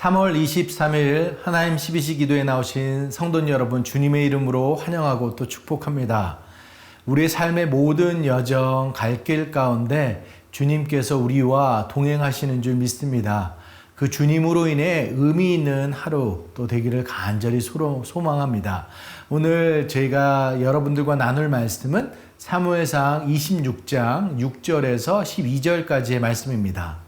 3월 23일 하나님 12시 기도에 나오신 성도 여러분 주님의 이름으로 환영하고 또 축복합니다. 우리의 삶의 모든 여정, 갈 길 가운데 주님께서 우리와 동행하시는 줄 믿습니다. 그 주님으로 인해 의미 있는 하루 또 되기를 간절히 소망합니다. 오늘 제가 여러분들과 나눌 말씀은 사무엘상 26장 6절에서 12절까지의 말씀입니다.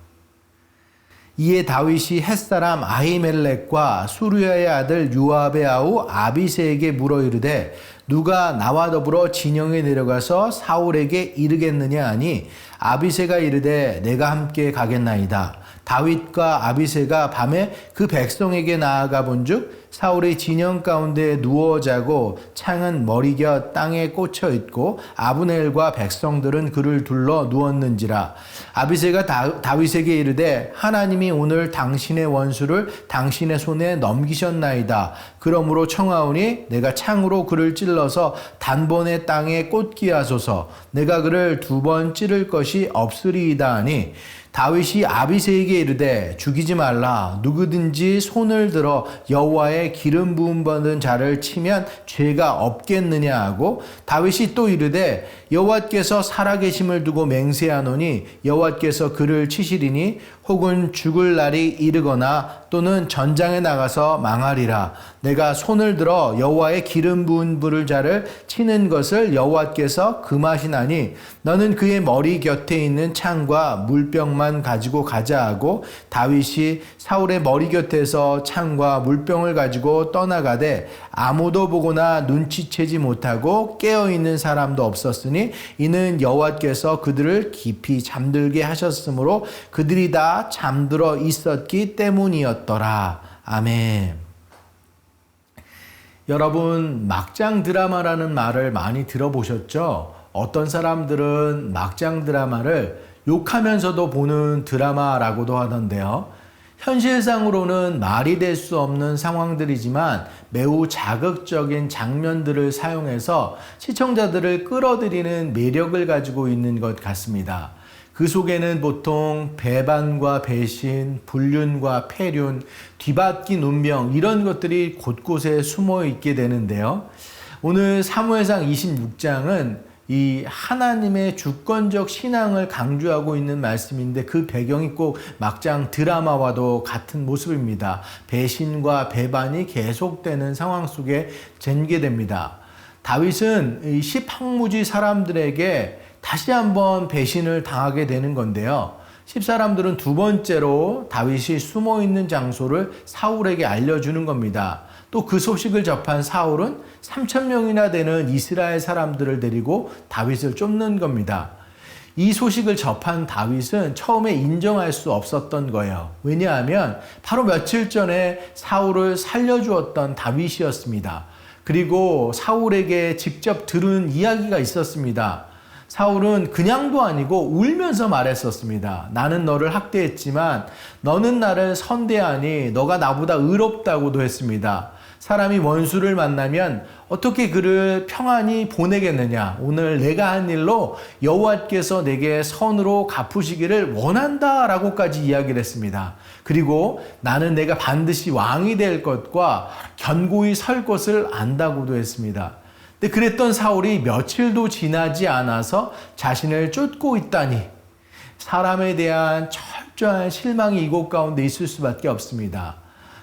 이에 다윗이 햇사람 아히멜렉과 수르야의 아들 요압의 아우 아비새에게 물어 이르되 누가 나와 더불어 진영에 내려가서 사울에게 이르겠느냐 하니 아비새가 이르되 내가 함께 가겠나이다. 다윗과 아비새가 밤에 그 백성에게 나아가 본즉 사울의 진영 가운데 누워 자고 창은 머리곁 땅에 꽂혀 있고 아브넬과 백성들은 그를 둘러 누웠는지라. 아비새가 다윗에게 이르되 하나님이 오늘 당신의 원수를 당신의 손에 넘기셨나이다. 그러므로 청하오니 내가 창으로 그를 찔러서 단번에 땅에 꽂게 하소서. 내가 그를 2번 찌를 것이 없으리이다 하니 다윗이 아비새에게 이르되 죽이지 말라. 누구든지 손을 들어 여호와의 기름 부음 받은 자를 치면 죄가 없겠느냐 하고 다윗이 또 이르되 여호와께서 살아계심을 두고 맹세하노니 여호와께서 그를 치시리니 혹은 죽을 날이 이르거나 또는 전장에 나가서 망하리라. 내가 손을 들어 여호와의 기름 부은 부를 자를 치는 것을 여호와께서 금하시나니 너는 그의 머리 곁에 있는 창과 물병만 가지고 가자 하고 다윗이 사울의 머리 곁에서 창과 물병을 가지고 떠나가되 아무도 보거나 눈치채지 못하고 깨어있는 사람도 없었으니 이는 여호와께서 그들을 깊이 잠들게 하셨으므로 그들이 다 잠들어 있었기 때문이었더라. 아멘. 여러분, 막장 드라마라는 말을 많이 들어보셨죠? 어떤 사람들은 막장 드라마를 욕하면서도 보는 드라마라고도 하던데요. 현실상으로는 말이 될 수 없는 상황들이지만 매우 자극적인 장면들을 사용해서 시청자들을 끌어들이는 매력을 가지고 있는 것 같습니다. 그 속에는 보통 배반과 배신, 불륜과 폐륜, 뒤바뀐 운명 이런 것들이 곳곳에 숨어 있게 되는데요. 오늘 사무엘상 26장은 이 하나님의 주권적 신앙을 강조하고 있는 말씀인데 그 배경이 꼭 막장 드라마와도 같은 모습입니다. 배신과 배반이 계속되는 상황 속에 전개됩니다. 다윗은 이 십항무지 사람들에게 다시 한번 배신을 당하게 되는 건데요. 십사람들은 2번째로 다윗이 숨어있는 장소를 사울에게 알려주는 겁니다. 또 그 소식을 접한 사울은 3,000명이나 되는 이스라엘 사람들을 데리고 다윗을 쫓는 겁니다. 이 소식을 접한 다윗은 처음에 인정할 수 없었던 거예요. 왜냐하면 바로 며칠 전에 사울을 살려주었던 다윗이었습니다. 그리고 사울에게 직접 들은 이야기가 있었습니다. 사울은 그냥도 아니고 울면서 말했었습니다. 나는 너를 학대했지만 너는 나를 선대하니 너가 나보다 의롭다고도 했습니다. 사람이 원수를 만나면 어떻게 그를 평안히 보내겠느냐. 오늘 내가 한 일로 여호와께서 내게 선으로 갚으시기를 원한다라고까지 이야기를 했습니다. 그리고 나는 내가 반드시 왕이 될 것과 견고히 설 것을 안다고도 했습니다. 근데 그랬던 사울이 며칠도 지나지 않아서 자신을 쫓고 있다니 사람에 대한 철저한 실망이 이곳 가운데 있을 수밖에 없습니다.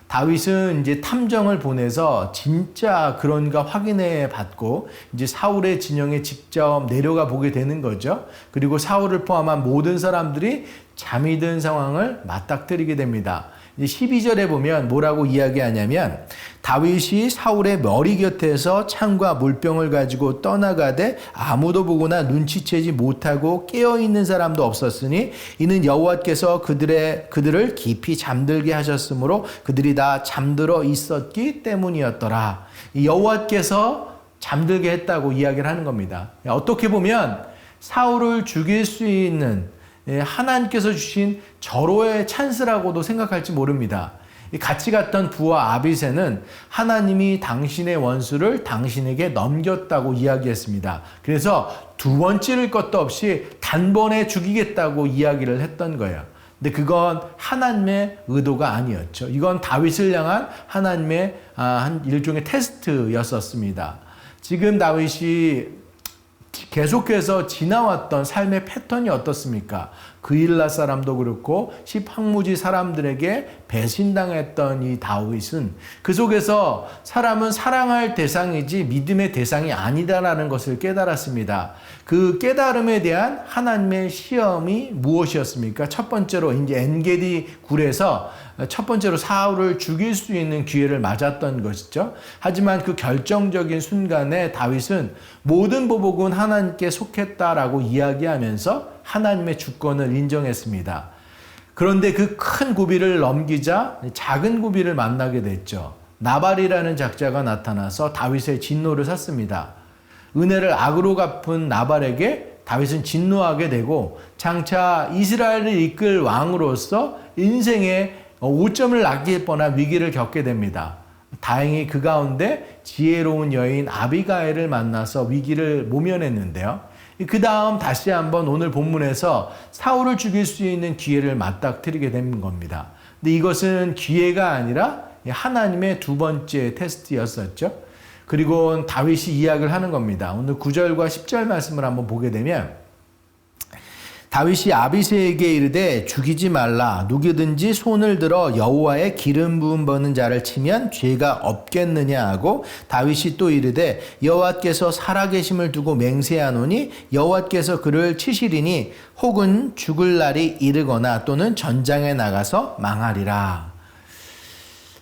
다윗은 이제 탐정을 보내서 진짜 그런가 확인해 받고 이제 사울의 진영에 직접 내려가 보게 되는 거죠. 그리고 사울을 포함한 모든 사람들이 잠이 든 상황을 맞닥뜨리게 됩니다. 12절에 보면 뭐라고 이야기하냐면 다윗이 사울의 머리 곁에서 창과 물병을 가지고 떠나가되 아무도 보거나 눈치채지 못하고 깨어있는 사람도 없었으니 이는 여호와께서 그들을 깊이 잠들게 하셨으므로 그들이 다 잠들어 있었기 때문이었더라. 여호와께서 잠들게 했다고 이야기를 하는 겁니다. 어떻게 보면 사울을 죽일 수 있는 하나님께서 주신 절호의 찬스라고도 생각할지 모릅니다. 같이 갔던 부하 아비새는 하나님이 당신의 원수를 당신에게 넘겼다고 이야기했습니다. 그래서 2번 찌를 것도 없이 단번에 죽이겠다고 이야기를 했던 거예요. 근데 그건 하나님의 의도가 아니었죠. 이건 다윗을 향한 하나님의 한 일종의 테스트였었습니다. 지금 다윗이 계속해서 지나왔던 삶의 패턴이 어떻습니까? 그일라 사람도 그렇고 십항무지 사람들에게 배신당했던 이 다윗은 그 속에서 사람은 사랑할 대상이지 믿음의 대상이 아니다라는 것을 깨달았습니다. 그 깨달음에 대한 하나님의 시험이 무엇이었습니까? 첫 번째로 이제 엔게디 굴에서 첫 번째로 사울을 죽일 수 있는 기회를 맞았던 것이죠. 하지만 그 결정적인 순간에 다윗은 모든 보복은 하나님께 속했다라고 이야기하면서 하나님의 주권을 인정했습니다. 그런데 그 큰 고비를 넘기자 작은 고비를 만나게 됐죠. 나발이라는 작자가 나타나서 다윗의 진노를 샀습니다. 은혜를 악으로 갚은 나발에게 다윗은 진노하게 되고 장차 이스라엘을 이끌 왕으로서 인생의 오점을 남길 뻔한 위기를 겪게 됩니다. 다행히 그 가운데 지혜로운 여인 아비가일을 만나서 위기를 모면했는데요. 그 다음 다시 한번 오늘 본문에서 사울을 죽일 수 있는 기회를 맞닥뜨리게 된 겁니다. 근데 이것은 기회가 아니라 하나님의 두 번째 테스트였었죠. 그리고 다윗이 이야기를 하는 겁니다. 오늘 9절과 10절 말씀을 한번 보게 되면 다윗이 아비새에게 이르되 죽이지 말라. 누구든지 손을 들어 여호와의 기름 부음 받는 자를 치면 죄가 없겠느냐 하고 다윗이 또 이르되 여호와께서 살아계심을 두고 맹세하노니 여호와께서 그를 치시리니 혹은 죽을 날이 이르거나 또는 전장에 나가서 망하리라.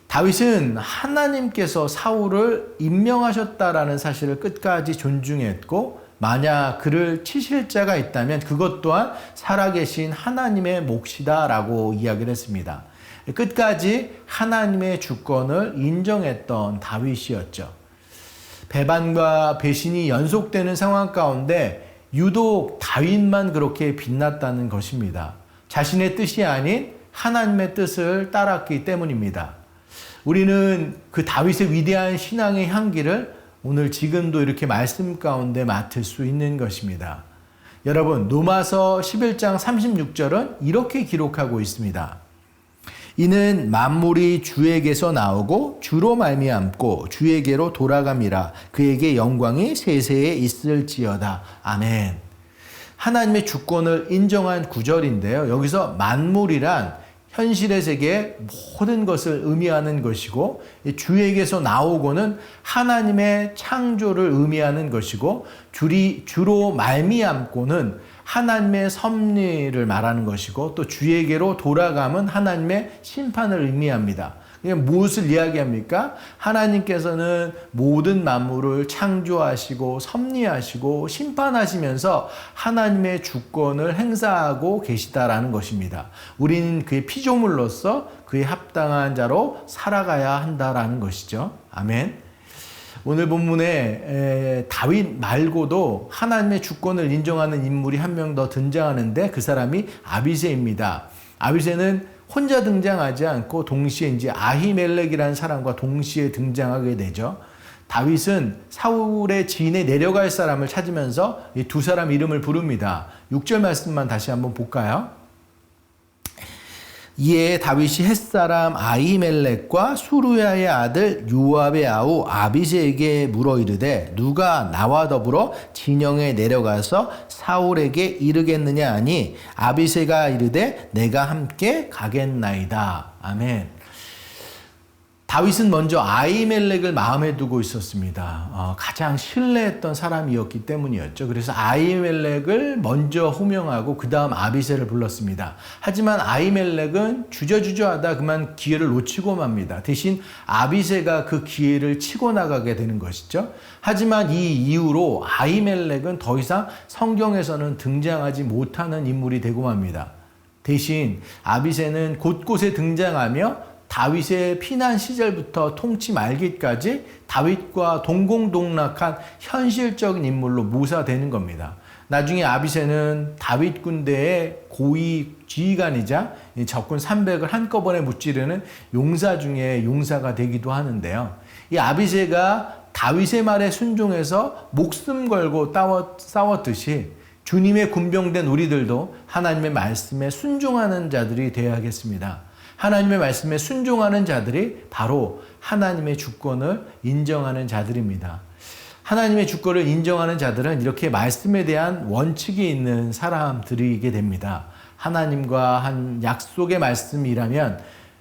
다윗은 하나님께서 사울을 임명하셨다라는 사실을 끝까지 존중했고 만약 그를 치실 자가 있다면 그것 또한 살아계신 하나님의 몫이다라고 이야기를 했습니다. 끝까지 하나님의 주권을 인정했던 다윗이었죠. 배반과 배신이 연속되는 상황 가운데 유독 다윗만 그렇게 빛났다는 것입니다. 자신의 뜻이 아닌 하나님의 뜻을 따랐기 때문입니다. 우리는 그 다윗의 위대한 신앙의 향기를 오늘 지금도 이렇게 말씀 가운데 맡을 수 있는 것입니다. 여러분, 로마서 11장 36절은 이렇게 기록하고 있습니다. 이는 만물이 주에게서 나오고 주로 말미암고 주에게로 돌아감이라. 그에게 영광이 세세에 있을지어다. 아멘. 하나님의 주권을 인정한 구절인데요. 여기서 만물이란 현실의 세계의 모든 것을 의미하는 것이고 주에게서 나오고는 하나님의 창조를 의미하는 것이고 주로 말미암고는 하나님의 섭리를 말하는 것이고 또 주에게로 돌아감은 하나님의 심판을 의미합니다. 무엇을 이야기합니까? 하나님께서는 모든 만물을 창조하시고 섭리하시고 심판하시면서 하나님의 주권을 행사하고 계시다라는 것입니다. 우리는 그의 피조물로서 그의 합당한 자로 살아가야 한다라는 것이죠. 아멘. 오늘 본문에 다윗 말고도 하나님의 주권을 인정하는 인물이 한 명 더 등장하는데 그 사람이 아비새입니다. 아비새는 혼자 등장하지 않고 동시에 이제 아히멜렉이라는 사람과 동시에 등장하게 되죠. 다윗은 사울의 진에 내려갈 사람을 찾으면서 이 두 사람 이름을 부릅니다. 6절 말씀만 다시 한번 볼까요? 이에 다윗이 햇사람 아히멜렉과 수루야의 아들 요압의 아우 아비새에게 물어 이르되 누가 나와 더불어 진영에 내려가서 사울에게 이르겠느냐 하니 아비새가 이르되 내가 함께 가겠나이다. 아멘. 다윗은 먼저 아히멜렉을 마음에 두고 있었습니다. 가장 신뢰했던 사람이었기 때문이었죠. 그래서 아히멜렉을 먼저 호명하고 그 다음 아비새를 불렀습니다. 하지만 아히멜렉은 주저주저하다 그만 기회를 놓치고 맙니다. 대신 아비새가 그 기회를 치고 나가게 되는 것이죠. 하지만 이 이후로 아히멜렉은 더 이상 성경에서는 등장하지 못하는 인물이 되고 맙니다. 대신 아비새는 곳곳에 등장하며 다윗의 피난 시절부터 통치 말기까지 다윗과 동공동락한 현실적인 인물로 묘사되는 겁니다. 나중에 아비새는 다윗 군대의 고위 지휘관이자 적군 300을 한꺼번에 무찌르는 용사 중에 용사가 되기도 하는데요. 이 아비새가 다윗의 말에 순종해서 목숨 걸고 싸웠듯이 주님의 군병된 우리들도 하나님의 말씀에 순종하는 자들이 되어야겠습니다. 하나님의 말씀에 순종하는 자들이 바로 하나님의 주권을 인정하는 자들입니다. 하나님의 주권을 인정하는 자들은 이렇게 말씀에 대한 원칙이 있는 사람들이게 됩니다. 하나님과 한 약속의 말씀이라면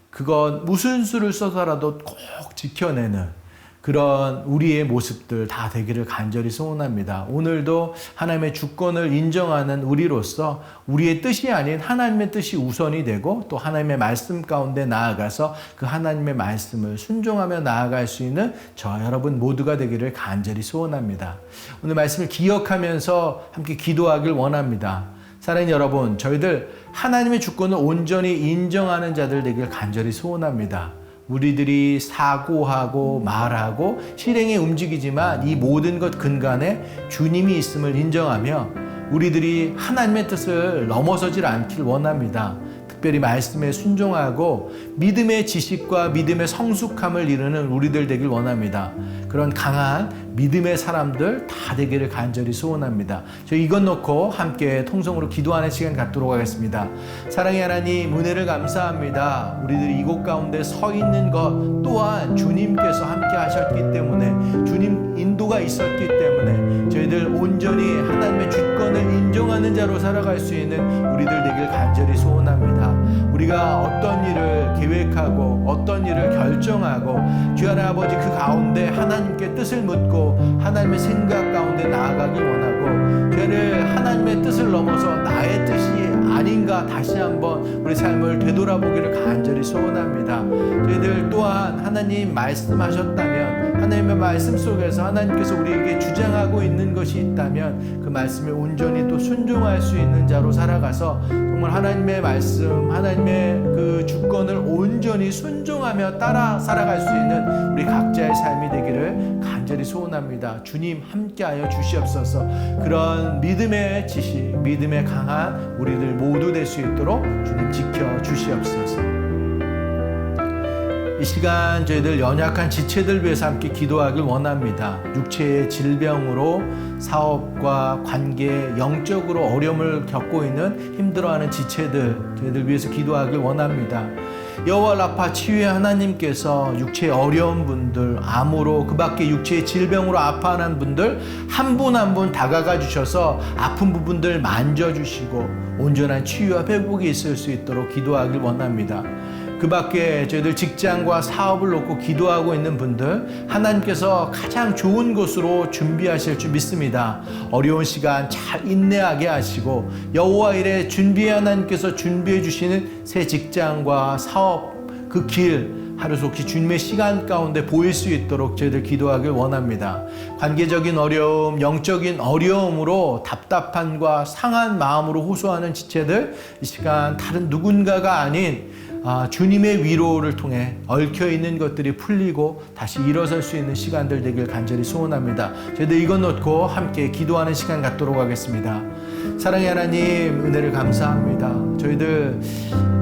그건 무슨 수를 써서라도 꼭 지켜내는 그런 우리의 모습들 다 되기를 간절히 소원합니다. 오늘도 하나님의 주권을 인정하는 우리로서 우리의 뜻이 아닌 하나님의 뜻이 우선이 되고 또 하나님의 말씀 가운데 나아가서 그 하나님의 말씀을 순종하며 나아갈 수 있는 저와 여러분 모두가 되기를 간절히 소원합니다. 오늘 말씀을 기억하면서 함께 기도하길 원합니다. 사랑하는 여러분, 저희들 하나님의 주권을 온전히 인정하는 자들 되길 간절히 소원합니다. 우리들이 사고하고 말하고 실행에 움직이지만 이 모든 것 근간에 주님이 있음을 인정하며 우리들이 하나님의 뜻을 넘어서질 않길 원합니다. 특별히 말씀에 순종하고 믿음의 지식과 믿음의 성숙함을 이루는 우리들 되길 원합니다. 그런 강한 믿음의 사람들 다 되기를 간절히 소원합니다. 저희 이것 놓고 함께 통성으로 기도하는 시간 갖도록 하겠습니다. 사랑의 하나님, 은혜를 감사합니다. 우리들이 이곳 가운데 서 있는 것 또한 주님께서 함께 하셨기 때문에, 주님 인도가 있었기 때문에 저희들 온전히 하나님의 주권을 인정하는 자로 살아갈 수 있는 우리들 되길 간절히 소원합니다. 우리가 어떤 일을 계획하고 어떤 일을 결정하고 주여 하나님 아버지 그 가운데 하나님께 뜻을 묻고 하나님의 생각 가운데 나아가길 원하고 주여 하나님의 뜻을 넘어서 나의 뜻이 아닌가 다시 한번 우리 삶을 되돌아보기를 간절히 소원합니다. 저희들 또한 하나님 말씀하셨다면 하나님의 말씀 속에서 하나님께서 우리에게 주장하고 있는 것이 있다면 그 말씀에 온전히 또 순종할 수 있는 자로 살아가서 정말 하나님의 말씀, 하나님의 그 주권을 온전히 순종하며 따라 살아갈 수 있는 우리 각자의 삶이 되기를 간절히 소원합니다. 주님 함께하여 주시옵소서. 그런 믿음의 지식, 믿음의 강한 우리들 모두 될 수 있도록 주님 지켜 주시옵소서. 이 시간 저희들 연약한 지체들 위해서 함께 기도하길 원합니다. 육체의 질병으로 사업과 관계, 영적으로 어려움을 겪고 있는 힘들어하는 지체들 저희들 위해서 기도하길 원합니다. 여호와 라파 치유의 하나님께서 육체의 어려운 분들, 암으로 그 밖에 육체의 질병으로 아파하는 분들 한 분 한 분 다가가 주셔서 아픈 부분들 만져주시고 온전한 치유와 회복이 있을 수 있도록 기도하길 원합니다. 그 밖에 저희들 직장과 사업을 놓고 기도하고 있는 분들 하나님께서 가장 좋은 곳으로 준비하실 줄 믿습니다. 어려운 시간 잘 인내하게 하시고 여호와 일에 준비해 하나님께서 준비해 주시는 새 직장과 사업 그 길 하루속히 주님의 시간 가운데 보일 수 있도록 저희들 기도하길 원합니다. 관계적인 어려움, 영적인 어려움으로 답답함과 상한 마음으로 호소하는 지체들 이 시간 다른 누군가가 아닌 주님의 위로를 통해 얽혀있는 것들이 풀리고 다시 일어설 수 있는 시간들 되길 간절히 소원합니다. 저희들 이것 놓고 함께 기도하는 시간 갖도록 하겠습니다. 사랑의 하나님, 은혜를 감사합니다. 저희들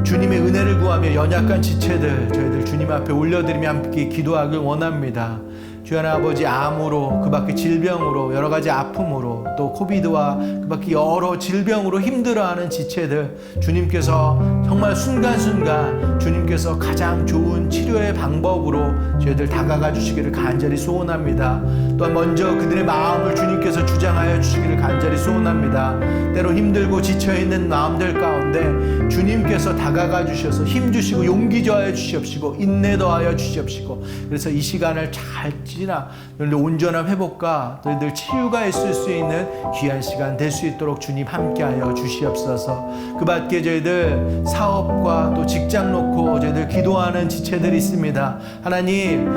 주님의 은혜를 구하며 연약한 지체들 저희들 주님 앞에 올려드리며 함께 기도하길 원합니다. 주여 하나님 아버지, 암으로 그 밖에 질병으로 여러 가지 아픔으로 또 코비드와 그 밖에 여러 질병으로 힘들어하는 지체들 주님께서 정말 순간순간 주님께서 가장 좋은 치료의 방법으로 저희들 다가가 주시기를 간절히 소원합니다. 또한 먼저 그들의 마음을 주님께서 주장하여 주시기를 간절히 소원합니다. 때로 힘들고 지쳐있는 마음들 가운데 주님께서 다가가 주셔서 힘주시고 용기 더하여 주시옵시고 인내 더하여 주시옵시고 그래서 이 시간을 잘 지나 너희들 온전한 회복과 너희들 치유가 있을 수 있는 귀한 시간 될 수 있도록 주님 함께하여 주시옵소서. 그 밖에 저희들 사업과 또 직장 놓고 저희들 기도하는 지체들이 있습니다. 하나님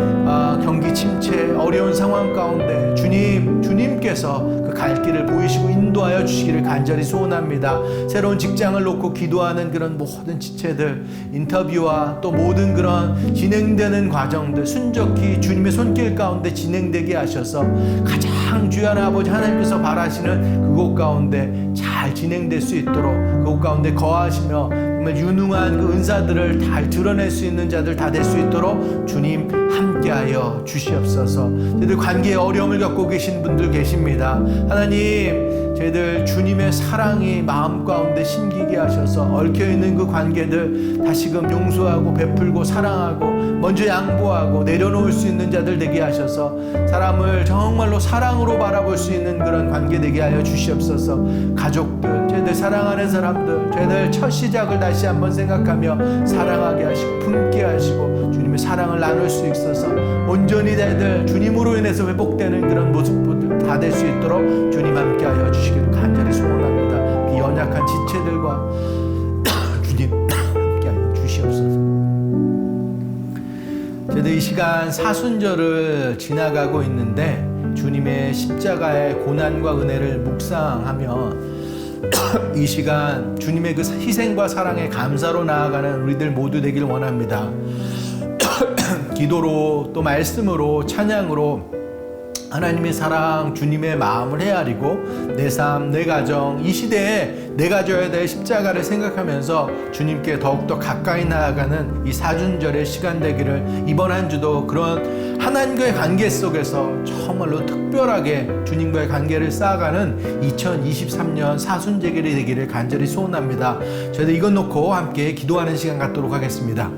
경기 침체 어려운 상황 가운데 주님께서 그 갈 길을 보이시고 인도하여 주시기를 간절히 소원합니다. 새로운 직장을 놓고 기도하는 들어가는 그런 모든 지체들, 인터뷰와 또 모든 그런 진행되는 과정들 순적히 주님의 손길 가운데 진행되게 하셔서 가장 주연 아버지 하나님께서 바라시는 그곳 가운데 잘 진행될 수 있도록 그곳 가운데 거하시며 정말 유능한 그 은사들을 잘 드러낼 수 있는 자들 다 될 수 있도록 주님 함께하여 주시옵소서. 저희들 관계에 어려움을 겪고 계신 분들 계십니다. 하나님, 저희들 주님의 사랑이 마음 가운데 심기게 하셔서 얽혀있는 그 관계들 다시금 용서하고 베풀고 사랑하고 먼저 양보하고 내려놓을 수 있는 자들 되게 하셔서 사람을 정말로 사랑으로 바라볼 수 있는 그런 관계 되게 하여 주시옵소서. 가족들, 저희들 사랑하는 사람들, 저희들 첫 시작을 다시 한번 생각하며 사랑하게 하시고 품게 하시고 주님의 사랑을 나눌 수 있어서 온전히 저희들 주님으로 인해서 회복되는 그런 모습들 다 될 수 있도록 주님 함께하여 주시기를 간절히 소원합니다. 그 연약한 지체들과 주님 함께하여 주시옵소서. 저희들 이 시간 사순절을 지나가고 있는데 주님의 십자가의 고난과 은혜를 묵상하며 이 시간 주님의 그 희생과 사랑에 감사로 나아가는 우리들 모두 되길 원합니다. 기도로 또 말씀으로 찬양으로 하나님의 사랑, 주님의 마음을 헤아리고 내 삶, 내 가정, 이 시대에 내가 져야 될 십자가를 생각하면서 주님께 더욱더 가까이 나아가는 이 사순절의 시간 되기를 이번 한 주도 그런 하나님과의 관계 속에서 정말로 특별하게 주님과의 관계를 쌓아가는 2023년 사순절이 되기를 간절히 소원합니다. 저희들 이것 놓고 함께 기도하는 시간 갖도록 하겠습니다.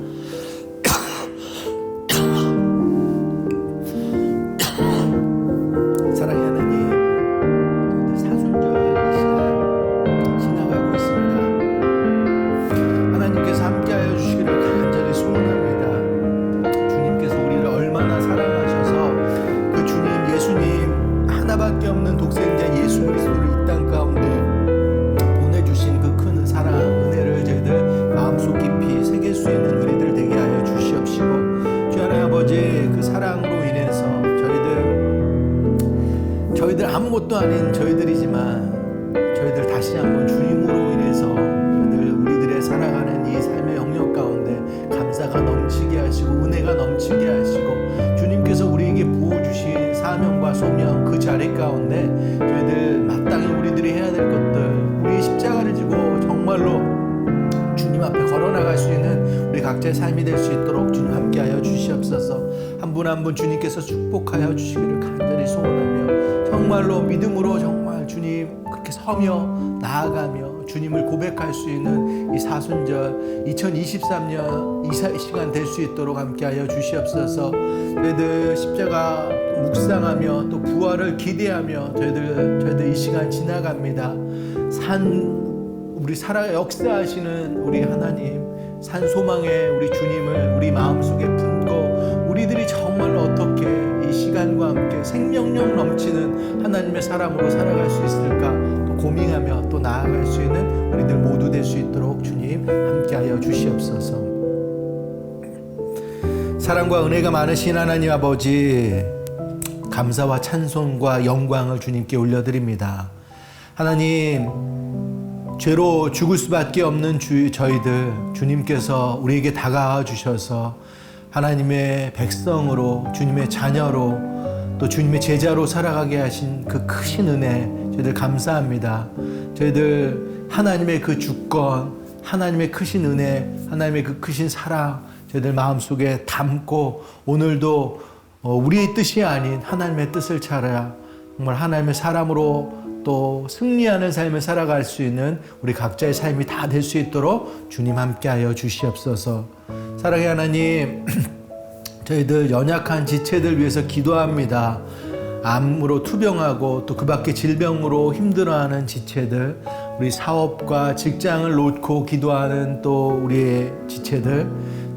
저희들 아무것도 아닌 저희들이지만 저희들 다시 한번 주님으로 인해서 우리들의 살아가는 이 삶의 영역 가운데 감사가 넘치게 하시고 은혜가 넘치게 하시고 주님께서 우리에게 부어주신 사명과 소명 그 자리 가운데 저희들 마땅히 우리들이 해야 될 것들 우리의 십자가를 지고 정말로 주님 앞에 걸어나갈 수 있는 우리 각자의 삶이 될 수 있도록 주님 함께하여 주시옵소서. 한 분 한 분 주님께서 축복하여 주시기를 간절히 소원하며 정말로 믿음으로 정말 주님 그렇게 서며 나아가며 주님을 고백할 수 있는 이 사순절 2023년 이 시간 될 수 있도록 함께하여 주시옵소서. 저희들 십자가 묵상하며 또 부활을 기대하며 저희들 이 시간 지나갑니다. 우리 살아 역사하시는 우리 하나님 산 소망의 우리 주님을 우리 마음속에 품고 우리들이 정말로 어떻게 이 시간과 함께 생명력 넘치는 하나님의 사람으로 살아갈 수 있을까 또 고민하며 또 나아갈 수 있는 우리들 모두 될 수 있도록 주님 함께하여 주시옵소서. 사랑과 은혜가 많으신 하나님 아버지 감사와 찬송과 영광을 주님께 올려드립니다. 하나님 죄로 죽을 수밖에 없는 저희들 주님께서 우리에게 다가와 주셔서 하나님의 백성으로 주님의 자녀로 또 주님의 제자로 살아가게 하신 그 크신 은혜 저희들 감사합니다. 저희들 하나님의 그 주권 하나님의 크신 은혜 하나님의 그 크신 사랑 저희들 마음속에 담고 오늘도 우리의 뜻이 아닌 하나님의 뜻을 찾아 정말 하나님의 사람으로 또 승리하는 삶을 살아갈 수 있는 우리 각자의 삶이 다 될 수 있도록 주님 함께하여 주시옵소서. 사랑의 하나님 저희들 연약한 지체들 위해서 기도합니다. 암으로 투병하고 또 그 밖에 질병으로 힘들어하는 지체들 우리 사업과 직장을 놓고 기도하는 또 우리의 지체들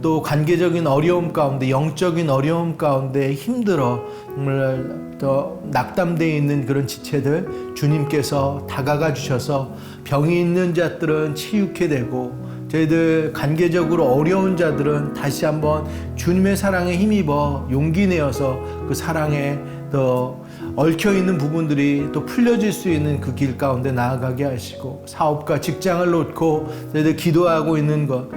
또 관계적인 어려움 가운데 영적인 어려움 가운데 힘들어 정말 더 낙담되어 있는 그런 지체들 주님께서 다가가 주셔서 병이 있는 자들은 치유케 되고 저희들 관계적으로 어려운 자들은 다시 한번 주님의 사랑에 힘입어 용기 내어서 그 사랑에 더 얽혀있는 부분들이 또 풀려질 수 있는 그 길 가운데 나아가게 하시고, 사업과 직장을 놓고 저희들 기도하고 있는 것,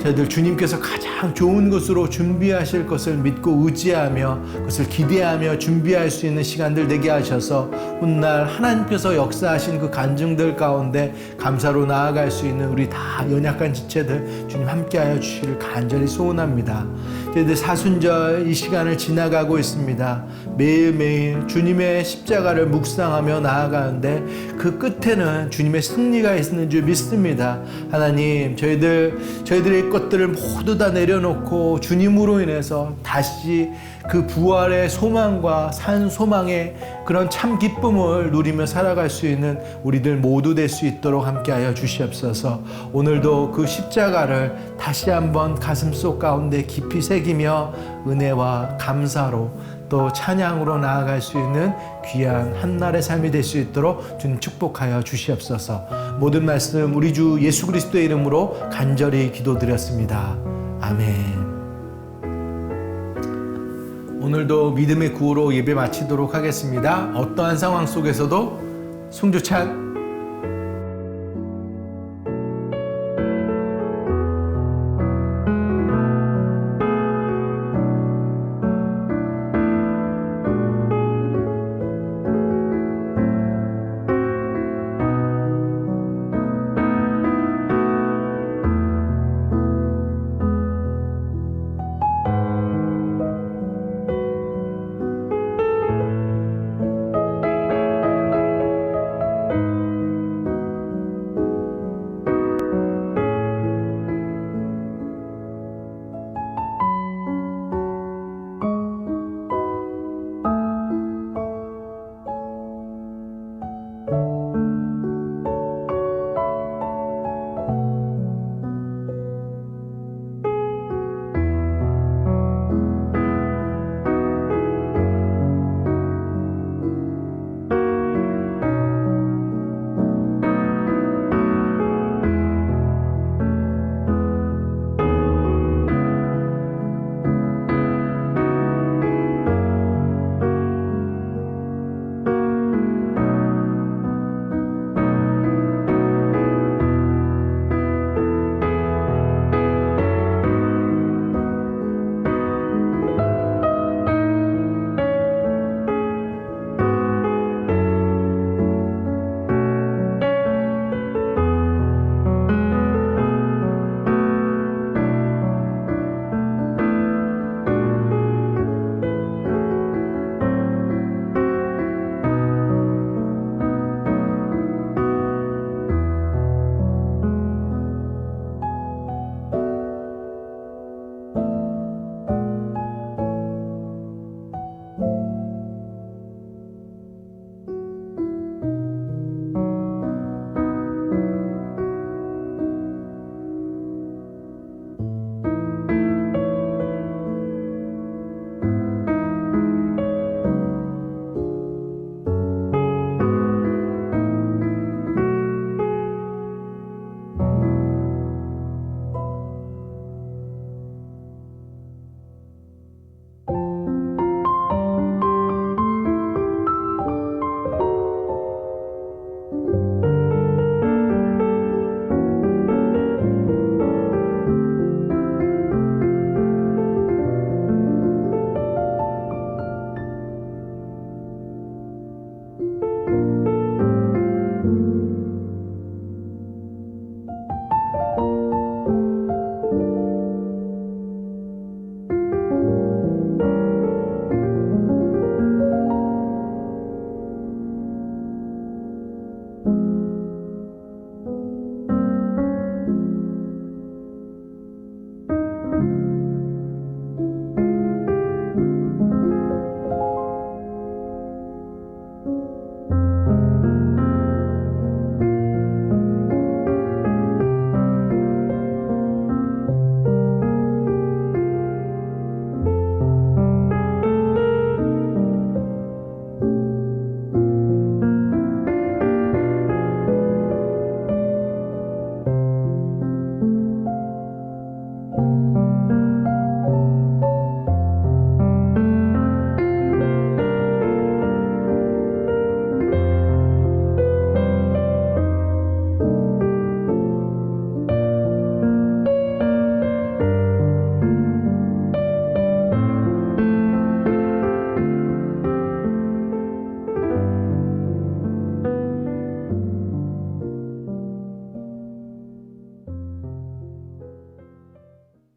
저희들 주님께서 가장 좋은 것으로 준비하실 것을 믿고 의지하며 그것을 기대하며 준비할 수 있는 시간들 되게 하셔서 훗날 하나님께서 역사하신 그 간증들 가운데 감사로 나아갈 수 있는 우리 다 연약한 지체들 주님 함께하여 주시기를 간절히 소원합니다. 저희들 사순절 이 시간을 지나가고 있습니다. 매일매일 주님의 십자가를 묵상하며 나아가는데 그 끝에는 주님의 승리가 있는 줄 믿습니다. 하나님, 저희들의 것들을 모두 다 내려놓고 주님으로 인해서 다시 그 부활의 소망과 산 소망의 그런 참 기쁨을 누리며 살아갈 수 있는 우리들 모두 될 수 있도록 함께하여 주시옵소서. 오늘도 그 십자가를 다시 한번 가슴속 가운데 깊이 새기며 은혜와 감사로 또 찬양으로 나아갈 수 있는 귀한 한날의 삶이 될 수 있도록 주님 축복하여 주시옵소서. 모든 말씀 우리 주 예수 그리스도의 이름으로 간절히 기도드렸습니다. 아멘. 오늘도 믿음의 구호로 예배 마치도록 하겠습니다. 어떠한 상황 속에서도 송주찬